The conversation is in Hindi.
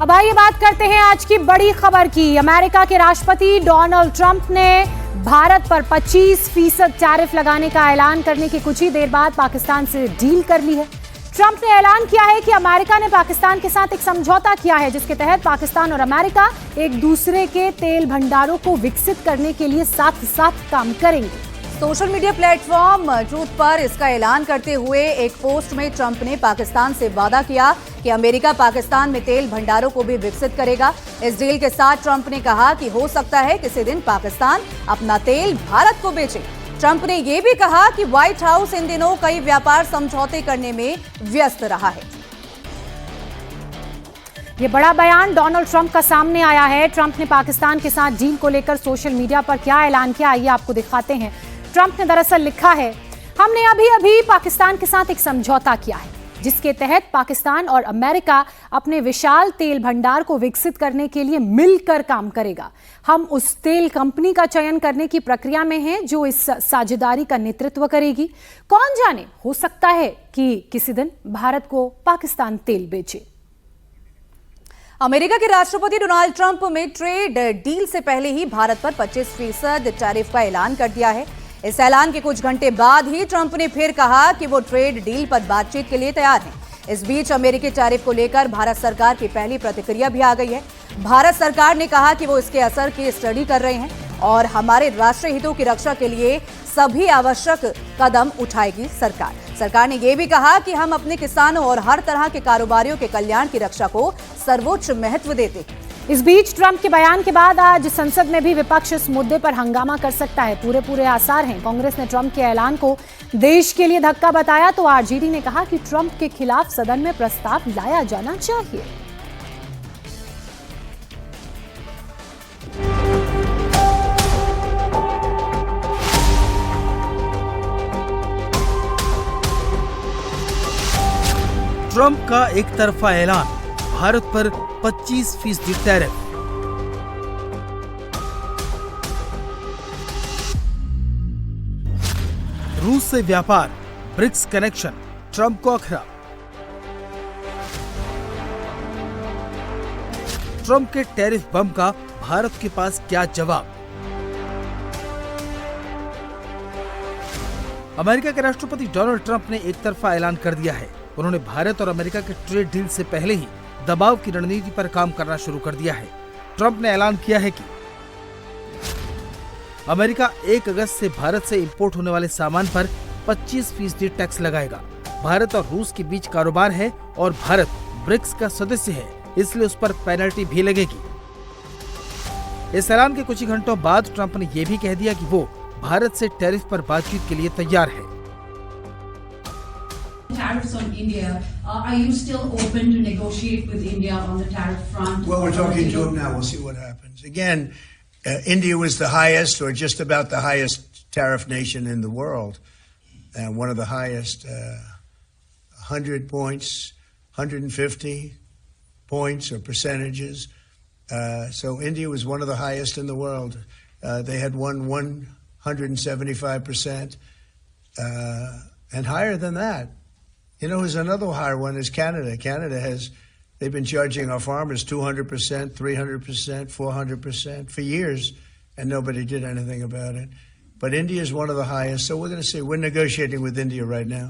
अब आइए बात करते हैं आज की बड़ी खबर की। अमेरिका के राष्ट्रपति डोनाल्ड ट्रंप ने भारत पर 25% टैरिफ लगाने का ऐलान करने के कुछ ही देर बाद पाकिस्तान से डील कर ली है। ट्रंप ने ऐलान किया है कि अमेरिका ने पाकिस्तान के साथ एक समझौता किया है जिसके तहत पाकिस्तान और अमेरिका एक दूसरे के तेल भंडारों को विकसित करने के लिए साथ साथ काम करेंगे। सोशल मीडिया प्लेटफॉर्म ट्रूथ पर इसका ऐलान करते हुए एक पोस्ट में ट्रंप ने पाकिस्तान से वादा किया कि अमेरिका पाकिस्तान में तेल भंडारों को भी विकसित करेगा। इस डील के साथ ट्रंप ने कहा कि हो सकता है किसी दिन पाकिस्तान अपना तेल भारत को बेचे। ट्रंप ने यह भी कहा कि व्हाइट हाउस इन दिनों कई व्यापार समझौते करने में व्यस्त रहा है। ये बड़ा बयान डोनाल्ड ट्रंप का सामने आया है। ट्रंप ने पाकिस्तान के साथ डील को लेकर सोशल मीडिया पर क्या ऐलान किया, आइए आपको दिखाते हैं। ट्रंप ने दरअसल लिखा है, हमने अभी पाकिस्तान के साथ एक समझौता किया है जिसके तहत पाकिस्तान और अमेरिका अपने विशाल तेल भंडार को विकसित करने के लिए मिलकर काम करेगा। हम उस तेल कंपनी का चयन करने की प्रक्रिया में हैं जो इस साझेदारी का नेतृत्व करेगी। कौन जाने, हो सकता है कि किसी दिन भारत को पाकिस्तान तेल बेचे। अमेरिका के राष्ट्रपति डोनाल्ड ट्रंप में ट्रेड डील से पहले ही भारत पर 25% टैरिफ का ऐलान कर दिया है। इस ऐलान के कुछ घंटे बाद ही ट्रंप ने फिर कहा कि वो ट्रेड डील पर बातचीत के लिए तैयार हैं। इस बीच अमेरिकी टैरिफ को लेकर भारत सरकार की पहली प्रतिक्रिया भी आ गई है। भारत सरकार ने कहा कि वो इसके असर की स्टडी कर रहे हैं और हमारे राष्ट्रीय हितों की रक्षा के लिए सभी आवश्यक कदम उठाएगी सरकार। सरकार ने यह भी कहा कि हम अपने किसानों और हर तरह के कारोबारियों के कल्याण की रक्षा को सर्वोच्च महत्व देते हैं। इस बीच ट्रंप के बयान के बाद आज संसद में भी विपक्ष इस मुद्दे पर हंगामा कर सकता है। पूरे आसार हैं। कांग्रेस ने ट्रंप के ऐलान को देश के लिए धक्का बताया तो आरजेडी ने कहा कि ट्रंप के खिलाफ सदन में प्रस्ताव लाया जाना चाहिए। ट्रंप का एक तरफा ऐलान, भारत पर 25% टैरिफ। रूस से व्यापार, ब्रिक्स कनेक्शन, ट्रंप को अखरा। ट्रंप के टैरिफ बम का भारत के पास क्या जवाब। अमेरिका के राष्ट्रपति डोनाल्ड ट्रंप ने एक तरफा ऐलान कर दिया है। उन्होंने भारत और अमेरिका के ट्रेड डील से पहले ही दबाव की रणनीति पर काम करना शुरू कर दिया है। ट्रंप ने ऐलान किया है कि अमेरिका 1 अगस्त से भारत से इंपोर्ट होने वाले सामान पर 25% टैक्स लगाएगा। भारत और रूस के बीच कारोबार है और भारत ब्रिक्स का सदस्य है, इसलिए उस पर पेनल्टी भी लगेगी। इस ऐलान के कुछ ही घंटों बाद ट्रंप ने यह भी कह दिया कि वो भारत से टैरिफ पर बातचीत के लिए तैयार है। Tariffs on India, are you still open to negotiate with India on the tariff front? Well, we're talking to them now. We'll see what happens. Again, India was the highest or just about the highest tariff nation in the world. And one of the highest, 100 points, 150 points or percentages. So India was one of the highest in the world. They had won 175%, and higher than that. You know, there's another higher one is Canada. Canada they've been charging our farmers 200%, 300%, 400% for years, and nobody did anything about it. But India is one of the highest, so we're going to see. We're negotiating with India right now.